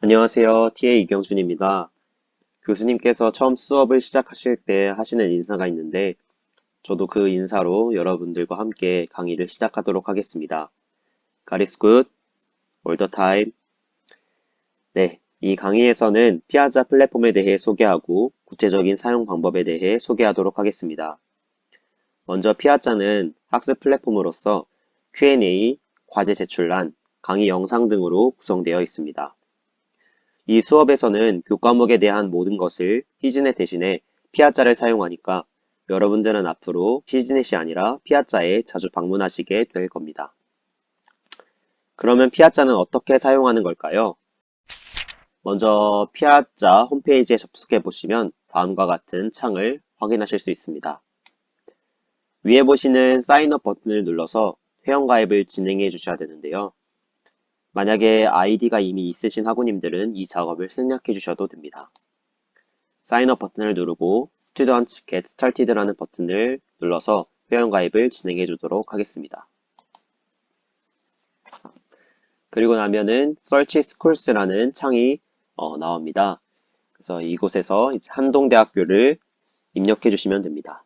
안녕하세요. TA 이경준입니다. 교수님께서 처음 수업을 시작하실 때 하시는 인사가 있는데, 저도 그 인사로 여러분들과 함께 강의를 시작하도록 하겠습니다. God is good, all the time. 네, 이 강의에서는 피아자 플랫폼에 대해 소개하고 구체적인 사용 방법에 대해 소개하도록 하겠습니다. 먼저 피아자는 학습 플랫폼으로서 Q&A, 과제 제출란, 강의 영상 등으로 구성되어 있습니다. 이 수업에서는 교과목에 대한 모든 것을 시즈넷 대신에 피아자를 사용하니까 여러분들은 앞으로 시즈넷이 아니라 피아자에 자주 방문하시게 될 겁니다. 그러면 피아자는 어떻게 사용하는 걸까요? 먼저 피아자 홈페이지에 접속해 보시면 다음과 같은 창을 확인하실 수 있습니다. 위에 보시는 사인업 버튼을 눌러서 회원가입을 진행해 주셔야 되는데요. 만약에 아이디가 이미 있으신 학우님들은 이 작업을 생략해 주셔도 됩니다. 사인업 버튼을 누르고 Student Get Started라는 버튼을 눌러서 회원가입을 진행해 주도록 하겠습니다. 그리고 나면은 Search Schools.라는 창이 나옵니다. 그래서 이곳에서 이제 한동대학교를 입력해 주시면 됩니다.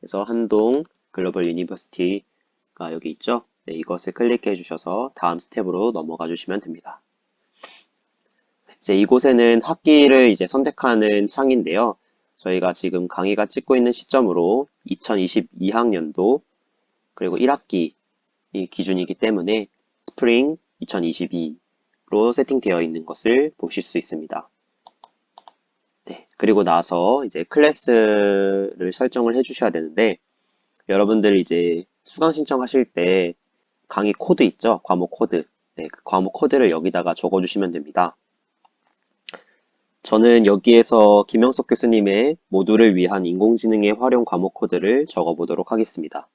그래서 한동 글로벌 유니버시티가 여기 있죠? 네, 이것을 클릭해 주셔서 다음 스텝으로 넘어가 주시면 됩니다. 이제 이곳에는 학기를 이제 선택하는 창인데요. 저희가 지금 강의가 찍고 있는 시점으로 2022학년도 그리고 1학기 이 기준이기 때문에 스프링 2022로 세팅되어 있는 것을 보실 수 있습니다. 네, 그리고 나서 이제 클래스를 설정을 해주셔야 되는데 여러분들 이제 수강 신청하실 때 강의 코드 있죠? 과목 코드. 네, 그 과목 코드를 여기다가 적어주시면 됩니다. 저는 여기에서 김영석 교수님의 모두를 위한 인공지능의 활용 과목 코드를 적어보도록 하겠습니다.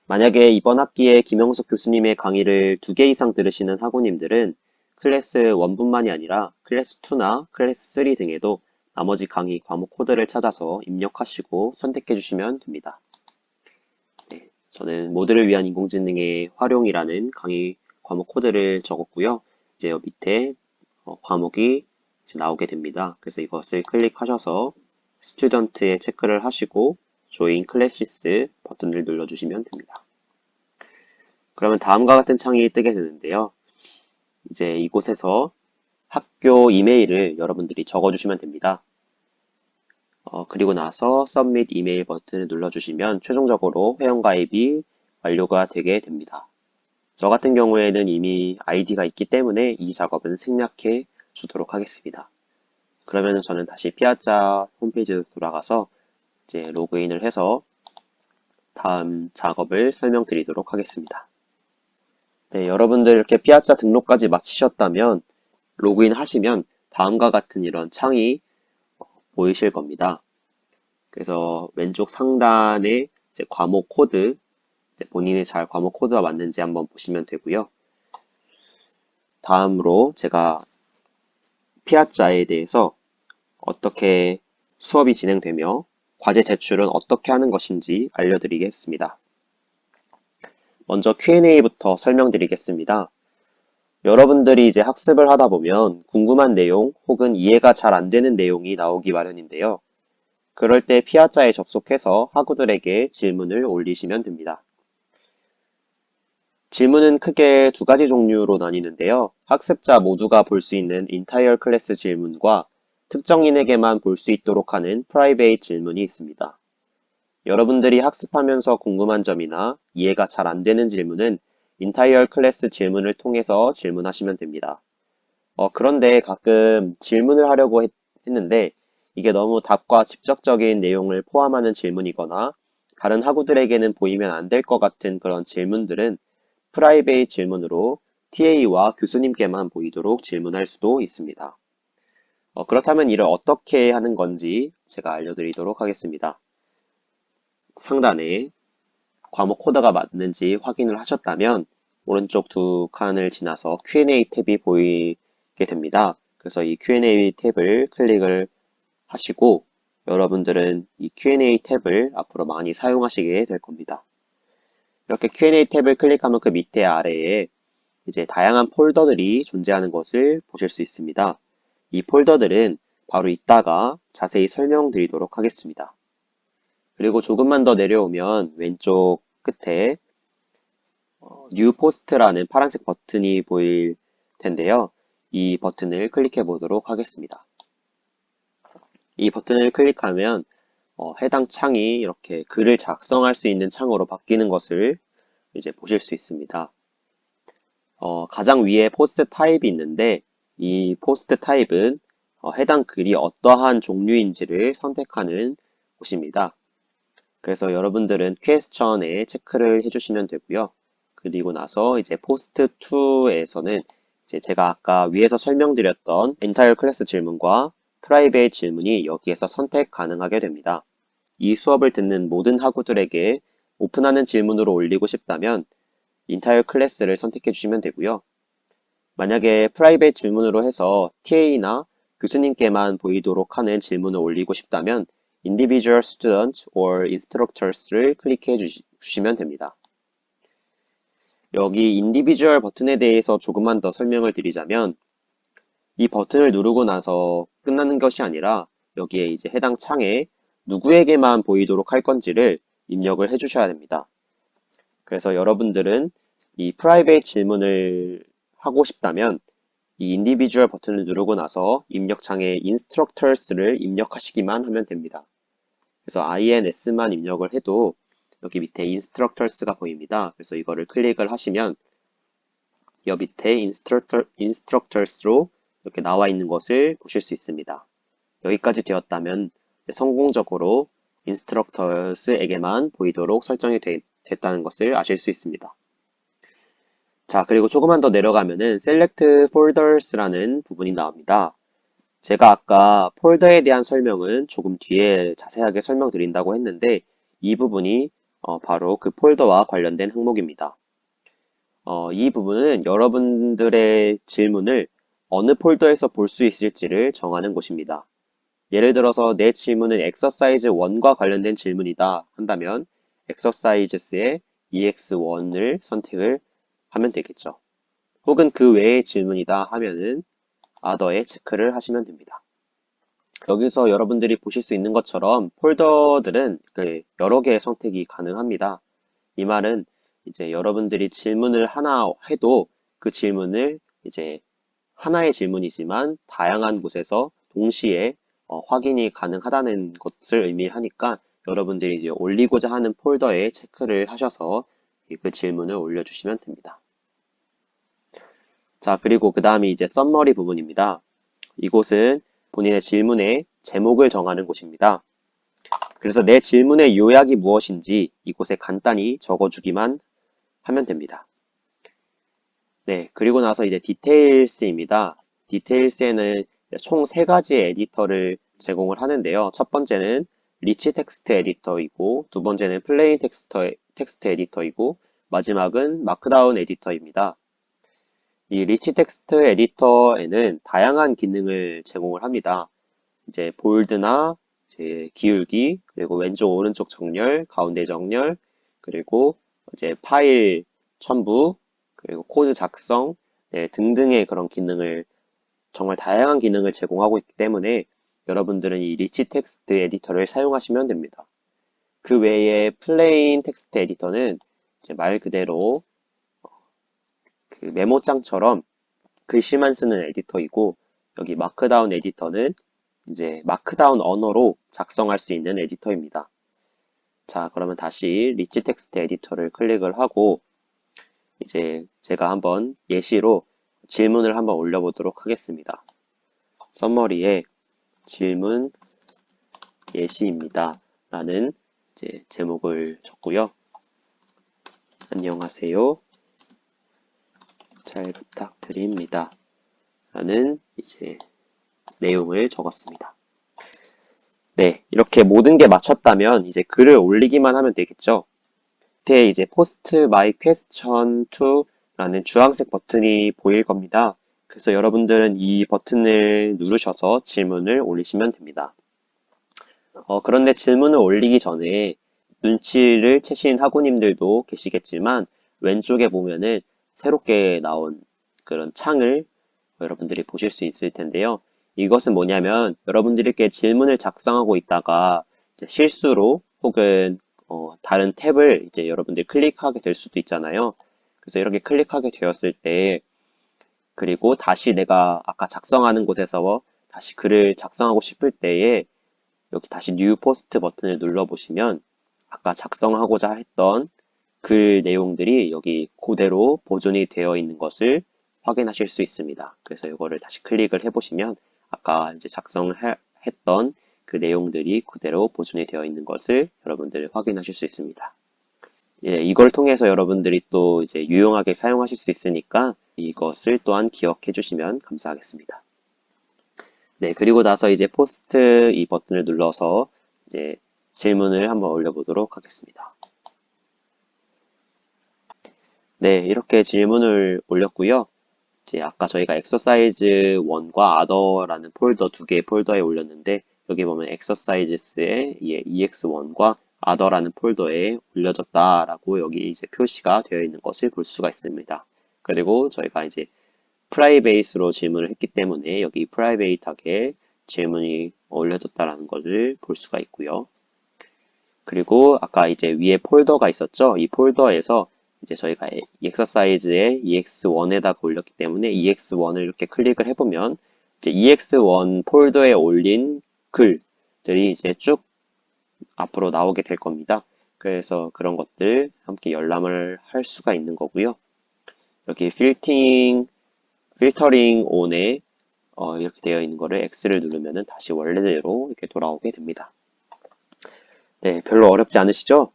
만약에 이번 학기에 김영석 교수님의 강의를 2개 이상 들으시는 학우님들은 클래스 1뿐만이 아니라 클래스 2나 클래스 3 등에도 나머지 강의 과목 코드를 찾아서 입력하시고 선택해 주시면 됩니다. 네, 저는 모두를 위한 인공지능의 활용이라는 강의 과목 코드를 적었고요. 이제 여기 밑에 과목이 이제 나오게 됩니다. 그래서 이것을 클릭하셔서 스튜던트에 체크를 하시고 조인 클래시스 버튼을 눌러주시면 됩니다. 그러면 다음과 같은 창이 뜨게 되는데요. 이제 이곳에서 학교 이메일을 여러분들이 적어주시면 됩니다. 그리고 나서 Submit 이메일 버튼을 눌러주시면 최종적으로 회원가입이 완료가 되게 됩니다. 저 같은 경우에는 이미 아이디가 있기 때문에 이 작업은 생략해 주도록 하겠습니다. 그러면 저는 다시 피아자 홈페이지로 돌아가서 이제 로그인을 해서 다음 작업을 설명드리도록 하겠습니다. 네, 여러분들 이렇게 피아자 등록까지 마치셨다면 로그인 하시면 다음과 같은 이런 창이 보이실 겁니다. 그래서 왼쪽 상단에 이제 과목 코드, 이제 본인의 잘 과목 코드가 맞는지 한번 보시면 되고요. 다음으로 제가 피아자에 대해서 어떻게 수업이 진행되며 과제 제출은 어떻게 하는 것인지 알려드리겠습니다. 먼저 Q&A부터 설명드리겠습니다. 여러분들이 이제 학습을 하다 보면 궁금한 내용 혹은 이해가 잘 안 되는 내용이 나오기 마련인데요. 그럴 때 피아자에 접속해서 학우들에게 질문을 올리시면 됩니다. 질문은 크게 2가지 종류로 나뉘는데요. 학습자 모두가 볼 수 있는 Entire Class 질문과 특정인에게만 볼 수 있도록 하는 Private 질문이 있습니다. 여러분들이 학습하면서 궁금한 점이나 이해가 잘 안 되는 질문은 Entire Class 질문을 통해서 질문하시면 됩니다. 그런데 가끔 질문을 하려고 했는데 이게 너무 답과 직접적인 내용을 포함하는 질문이거나 다른 학우들에게는 보이면 안 될 것 같은 그런 질문들은 프라이베이트 질문으로 TA와 교수님께만 보이도록 질문할 수도 있습니다. 그렇다면 이를 어떻게 하는 건지 제가 알려드리도록 하겠습니다. 상단에 과목 코드가 맞는지 확인을 하셨다면 오른쪽 2칸을 지나서 Q&A 탭이 보이게 됩니다. 그래서 이 Q&A 탭을 클릭을 하시고 여러분들은 이 Q&A 탭을 앞으로 많이 사용하시게 될 겁니다. 이렇게 Q&A 탭을 클릭하면 그 밑에 아래에 이제 다양한 폴더들이 존재하는 것을 보실 수 있습니다. 이 폴더들은 바로 이따가 자세히 설명드리도록 하겠습니다. 그리고 조금만 더 내려오면 왼쪽 끝에 New Post라는 파란색 버튼이 보일 텐데요. 이 버튼을 클릭해 보도록 하겠습니다. 이 버튼을 클릭하면 해당 창이 이렇게 글을 작성할 수 있는 창으로 바뀌는 것을 이제 보실 수 있습니다. 가장 위에 포스트 타입이 있는데 이 포스트 타입은 해당 글이 어떠한 종류인지를 선택하는 곳입니다. 그래서 여러분들은 퀘스천에 체크를 해주시면 되고요. 그리고 나서 이제 포스트 2에서는 이제 제가 아까 위에서 설명드렸던 entire class 질문과 private 질문이 여기에서 선택 가능하게 됩니다. 이 수업을 듣는 모든 학우들에게 오픈하는 질문으로 올리고 싶다면 entire class를 선택해 주시면 되고요. 만약에 private 질문으로 해서 TA나 교수님께만 보이도록 하는 질문을 올리고 싶다면 individual students or instructors를 클릭해 주시면 됩니다. 여기 individual 버튼에 대해서 조금만 더 설명을 드리자면 이 버튼을 누르고 나서 끝나는 것이 아니라 여기에 이제 해당 창에 누구에게만 보이도록 할 건지를 입력을 해 주셔야 됩니다. 그래서 여러분들은 이 private 질문을 하고 싶다면 이 individual 버튼을 누르고 나서 입력창에 instructors를 입력하시기만 하면 됩니다. 그래서 INS만 입력을 해도 여기 밑에 instructors가 보입니다. 그래서 이거를 클릭을 하시면 여 밑에 instructors로 이렇게 나와 있는 것을 보실 수 있습니다. 여기까지 되었다면 성공적으로 instructors에게만 보이도록 설정이 됐다는 것을 아실 수 있습니다. 자, 그리고 조금만 더 내려가면은 select folders라는 부분이 나옵니다. 제가 아까 폴더에 대한 설명은 조금 뒤에 자세하게 설명드린다고 했는데 이 부분이 바로 그 폴더와 관련된 항목입니다. 이 부분은 여러분들의 질문을 어느 폴더에서 볼 수 있을지를 정하는 곳입니다. 예를 들어서 내 질문은 exercise 1과 관련된 질문이다 한다면 exercises의 EX1을 선택을 하면 되겠죠. 혹은 그 외의 질문이다 하면은 other에 체크를 하시면 됩니다. 여기서 여러분들이 보실 수 있는 것처럼 폴더들은 여러 개의 선택이 가능합니다. 이 말은 이제 여러분들이 질문을 하나 해도 그 질문을 이제 하나의 질문이지만 다양한 곳에서 동시에 확인이 가능하다는 것을 의미하니까 여러분들이 이제 올리고자 하는 폴더에 체크를 하셔서 그 질문을 올려주시면 됩니다. 자, 그리고 그 다음이 이제 썸머리 부분입니다. 이곳은 본인의 질문의 제목을 정하는 곳입니다. 그래서 내 질문의 요약이 무엇인지 이곳에 간단히 적어주기만 하면 됩니다. 네, 그리고 나서 이제 디테일스입니다. 디테일스에는 총 3가지의 에디터를 제공을 하는데요. 첫 번째는 리치 텍스트 에디터이고, 두 번째는 플레인 텍스트 에디터이고, 마지막은 마크다운 에디터입니다. 이 리치 텍스트 에디터에는 다양한 기능을 제공을 합니다. 이제 볼드나 이제 기울기, 그리고 왼쪽 오른쪽 정렬, 가운데 정렬, 그리고 이제 파일 첨부, 그리고 코드 작성 등등의 그런 기능을 정말 다양한 기능을 제공하고 있기 때문에 여러분들은 이 리치 텍스트 에디터를 사용하시면 됩니다. 그 외에 플레인 텍스트 에디터는 이제 말 그대로 그 메모장처럼 글씨만 쓰는 에디터이고 여기 마크다운 에디터는 이제 마크다운 언어로 작성할 수 있는 에디터입니다. 자, 그러면 다시 리치 텍스트 에디터를 클릭을 하고 이제 제가 한번 예시로 질문을 한번 올려보도록 하겠습니다. 썸머리에 질문 예시입니다. 라는 이제 제목을 적고요. 안녕하세요. 잘 부탁드립니다. 라는 이제 내용을 적었습니다. 네, 이렇게 모든 게 맞췄다면 이제 글을 올리기만 하면 되겠죠. 밑에 이제 post my question to 라는 주황색 버튼이 보일 겁니다. 그래서 여러분들은 이 버튼을 누르셔서 질문을 올리시면 됩니다. 그런데 질문을 올리기 전에 눈치를 채신 학우님들도 계시겠지만 왼쪽에 보면은 새롭게 나온 그런 창을 여러분들이 보실 수 있을 텐데요. 이것은 뭐냐면 여러분들이 이렇게 질문을 작성하고 있다가 이제 실수로 혹은 다른 탭을 이제 여러분들이 클릭하게 될 수도 있잖아요. 그래서 이렇게 클릭하게 되었을 때 그리고 다시 내가 아까 작성하는 곳에서 다시 글을 작성하고 싶을 때에 여기 다시 뉴 포스트 버튼을 눌러보시면 아까 작성하고자 했던 글 내용들이 여기 그대로 보존이 되어 있는 것을 확인하실 수 있습니다. 그래서 이거를 다시 클릭을 해보시면 아까 이제 작성했던 그 내용들이 그대로 보존이 되어 있는 것을 여러분들 확인하실 수 있습니다. 예, 이걸 통해서 여러분들이 또 이제 유용하게 사용하실 수 있으니까 이것을 또한 기억해 주시면 감사하겠습니다. 네, 그리고 나서 이제 포스트 이 버튼을 눌러서 이제 질문을 한번 올려보도록 하겠습니다. 네, 이렇게 질문을 올렸고요. 이제 아까 저희가 exercise 1과 other라는 폴더 두 개의 폴더에 올렸는데 여기 보면 exercises의 EX1과 other라는 폴더에 올려졌다라고 여기 이제 표시가 되어 있는 것을 볼 수가 있습니다. 그리고 저희가 이제 프라이베이스로 질문을 했기 때문에 여기 프라이베이트하게 질문이 올려졌다라는 것을 볼 수가 있고요. 그리고 아까 이제 위에 폴더가 있었죠? 이 폴더에서 이제 저희가 exercise의 EX1에다가 올렸기 때문에 EX1을 이렇게 클릭을 해보면 이제 EX1 폴더에 올린 글들이 이제 쭉 앞으로 나오게 될 겁니다. 그래서 그런 것들 함께 열람을 할 수가 있는 거고요. 여기 필터링 on에 이렇게 되어 있는 거를 X를 누르면은 다시 원래대로 이렇게 돌아오게 됩니다. 네, 별로 어렵지 않으시죠?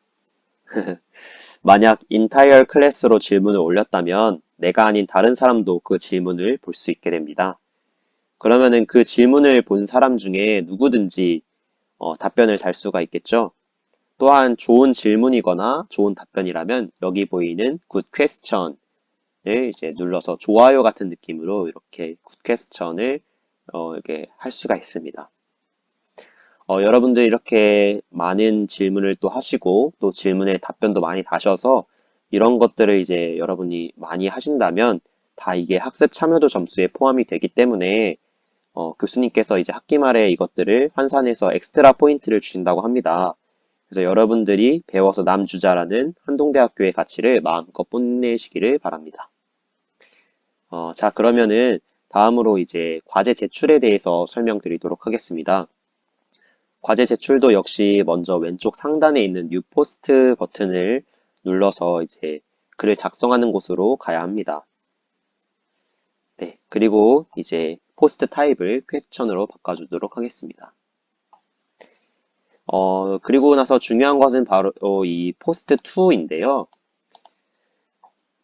만약 entire class로 질문을 올렸다면 내가 아닌 다른 사람도 그 질문을 볼 수 있게 됩니다. 그러면은 그 질문을 본 사람 중에 누구든지 답변을 달 수가 있겠죠. 또한 좋은 질문이거나 좋은 답변이라면 여기 보이는 good question을 이제 눌러서 좋아요 같은 느낌으로 이렇게 good question을 이렇게 할 수가 있습니다. 여러분들 이렇게 많은 질문을 또 하시고 또 질문에 답변도 많이 다셔서 이런 것들을 이제 여러분이 많이 하신다면 다 이게 학습 참여도 점수에 포함이 되기 때문에 교수님께서 이제 학기 말에 이것들을 환산해서 엑스트라 포인트를 주신다고 합니다. 그래서 여러분들이 배워서 남주자라는 한동대학교의 가치를 마음껏 뽐내시기를 바랍니다. 자, 그러면은 다음으로 이제 과제 제출에 대해서 설명드리도록 하겠습니다. 과제 제출도 역시 먼저 왼쪽 상단에 있는 뉴 포스트 버튼을 눌러서 이제 글을 작성하는 곳으로 가야 합니다. 네, 그리고 이제 포스트 타입을 퀘스천으로 바꿔주도록 하겠습니다. 그리고 나서 중요한 것은 바로 이 포스트 2인데요.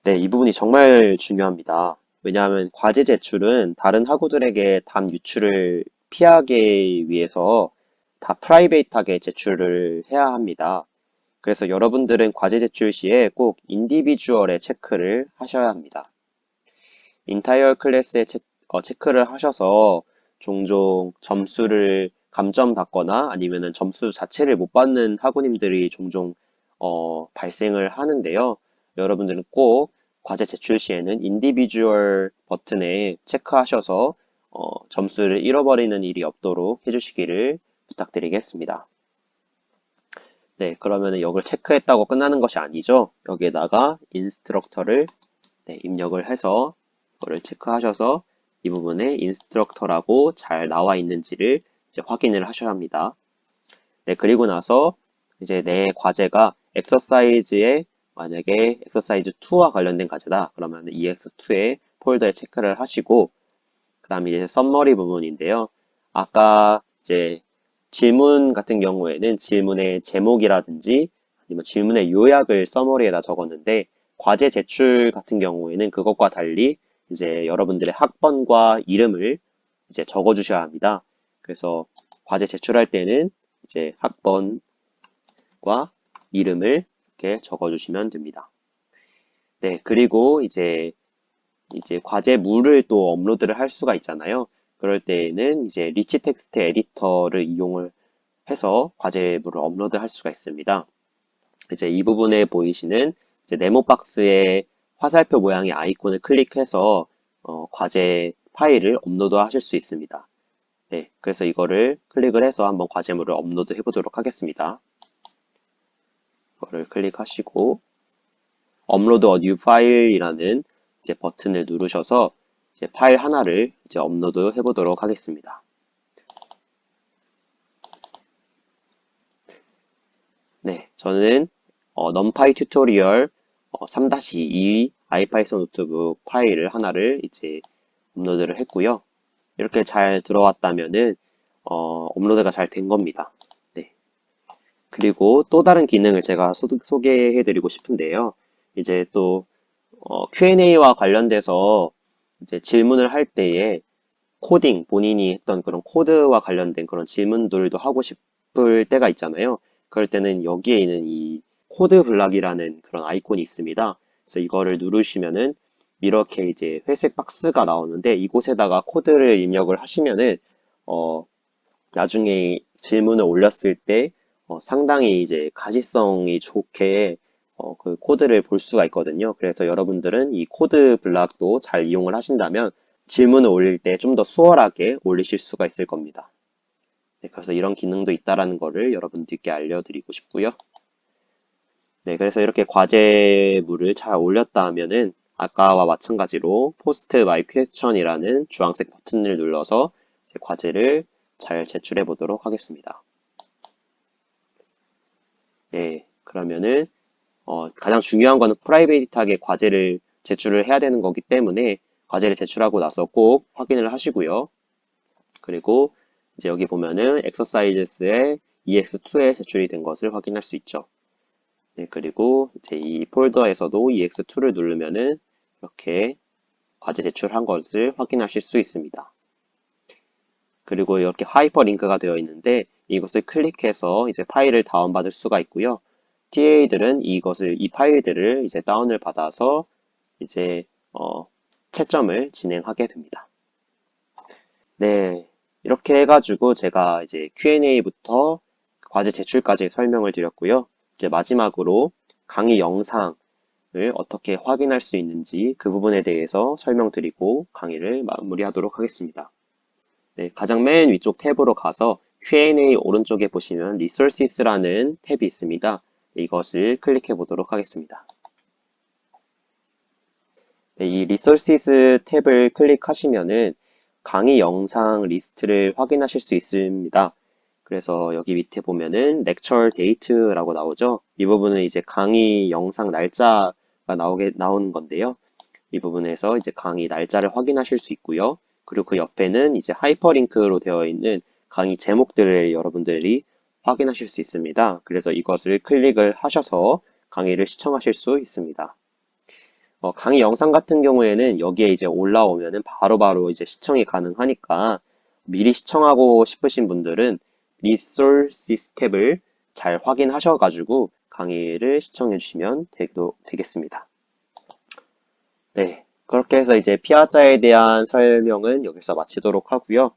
네, 이 부분이 정말 중요합니다. 왜냐하면 과제 제출은 다른 학우들에게 답 유출을 피하기 위해서 다 프라이베이트하게 제출을 해야 합니다. 그래서 여러분들은 과제 제출 시에 꼭 인디비주얼에 체크를 하셔야 합니다. 인타이어 클래스에 체크를 하셔서 종종 점수를 감점받거나 아니면은 점수 자체를 못 받는 학우님들이 종종 발생을 하는데요. 여러분들은 꼭 과제 제출 시에는 인디비주얼 버튼에 체크하셔서 점수를 잃어버리는 일이 없도록 해주시기를 부탁드리겠습니다. 네, 그러면은 이걸 체크했다고 끝나는 것이 아니죠. 여기에다가 인스트럭터를 입력을 해서 이거를 체크하셔서 이 부분에 인스트럭터라고 잘 나와 있는지를 이제 확인을 하셔야 합니다. 네, 그리고 나서 이제 내 과제가 엑서사이즈에 만약에 엑서사이즈 2와 관련된 과제다. 그러면 EX2에 폴더에 체크를 하시고 그 다음에 이제 썸머리 부분인데요. 아까 이제 질문 같은 경우에는 질문의 제목이라든지 아니면 질문의 요약을 서머리에다 적었는데 과제 제출 같은 경우에는 그것과 달리 이제 여러분들의 학번과 이름을 이제 적어 주셔야 합니다. 그래서 과제 제출할 때는 이제 학번과 이름을 이렇게 적어 주시면 됩니다. 네, 그리고 이제 과제물을 또 업로드를 할 수가 있잖아요. 그럴 때에는 이제 리치 텍스트 에디터를 이용을 해서 과제물을 업로드할 수가 있습니다. 이제 이 부분에 보이시는 이제 네모 박스의 화살표 모양의 아이콘을 클릭해서 과제 파일을 업로드 하실 수 있습니다. 네, 그래서 이거를 클릭을 해서 한번 과제물을 업로드 해보도록 하겠습니다. 이거를 클릭하시고 업로드 a new file이라는 이제 버튼을 누르셔서 이제 파일 하나를 이제 업로드 해보도록 하겠습니다. 네, 저는 numpy 튜토리얼 3-2 아이파이썬 노트북 파일을 하나를 이제 업로드를 했고요. 이렇게 잘 들어왔다면은 업로드가 잘 된 겁니다. 네. 그리고 또 다른 기능을 제가 소개해 드리고 싶은데요. 이제 또 Q&A와 관련돼서 이제 질문을 할 때에 코딩, 본인이 했던 그런 코드와 관련된 그런 질문들도 하고 싶을 때가 있잖아요. 그럴 때는 여기에 있는 이 코드 블락이라는 그런 아이콘이 있습니다. 그래서 이거를 누르시면은 이렇게 이제 회색 박스가 나오는데 이곳에다가 코드를 입력을 하시면은 어, 나중에 질문을 올렸을 때 상당히 이제 가시성이 좋게 그 코드를 볼 수가 있거든요. 그래서 여러분들은 이 코드 블락도 잘 이용을 하신다면 질문을 올릴 때 좀 더 수월하게 올리실 수가 있을 겁니다. 네, 그래서 이런 기능도 있다라는 거를 여러분들께 알려드리고 싶고요. 네, 그래서 이렇게 과제물을 잘 올렸다 하면은 아까와 마찬가지로 포스트 마이 퀘스천이라는 주황색 버튼을 눌러서 과제를 잘 제출해 보도록 하겠습니다. 네, 그러면은 가장 중요한 거는 프라이베이트하게 과제를 제출을 해야 되는 거기 때문에 과제를 제출하고 나서 꼭 확인을 하시고요. 그리고 이제 여기 보면은 exercises의 EX2에 제출이 된 것을 확인할 수 있죠. 네, 그리고 이제 이 폴더에서도 EX2를 누르면은 이렇게 과제 제출한 것을 확인하실 수 있습니다. 그리고 이렇게 하이퍼링크가 되어 있는데 이것을 클릭해서 이제 파일을 다운받을 수가 있고요. TA들은 이 파일들을 이제 다운을 받아서 이제 채점을 진행하게 됩니다. 네, 이렇게 해가지고 제가 이제 Q&A부터 과제 제출까지 설명을 드렸고요. 이제 마지막으로 강의 영상을 어떻게 확인할 수 있는지 그 부분에 대해서 설명드리고 강의를 마무리하도록 하겠습니다. 네, 가장 맨 위쪽 탭으로 가서 Q&A 오른쪽에 보시면 Resources라는 탭이 있습니다. 이것을 클릭해 보도록 하겠습니다. 네, 이 Resources 탭을 클릭하시면은 강의 영상 리스트를 확인하실 수 있습니다. 그래서 여기 밑에 보면은 Lecture Date라고 나오죠. 이 부분은 이제 강의 영상 날짜가 나오는 건데요. 이 부분에서 이제 강의 날짜를 확인하실 수 있고요. 그리고 그 옆에는 이제 하이퍼링크로 되어 있는 강의 제목들을 여러분들이 확인하실 수 있습니다. 그래서 이것을 클릭을 하셔서 강의를 시청하실 수 있습니다. 강의 영상 같은 경우에는 여기에 이제 올라오면은 바로바로 이제 시청이 가능하니까 미리 시청하고 싶으신 분들은 Resources 탭을 잘 확인하셔가지고 강의를 시청해 주시면 되겠습니다. 네. 그렇게 해서 이제 피아자에 대한 설명은 여기서 마치도록 하고요.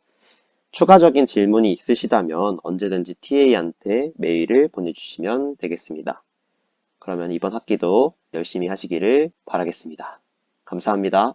추가적인 질문이 있으시다면 언제든지 TA한테 메일을 보내주시면 되겠습니다. 그러면 이번 학기도 열심히 하시기를 바라겠습니다. 감사합니다.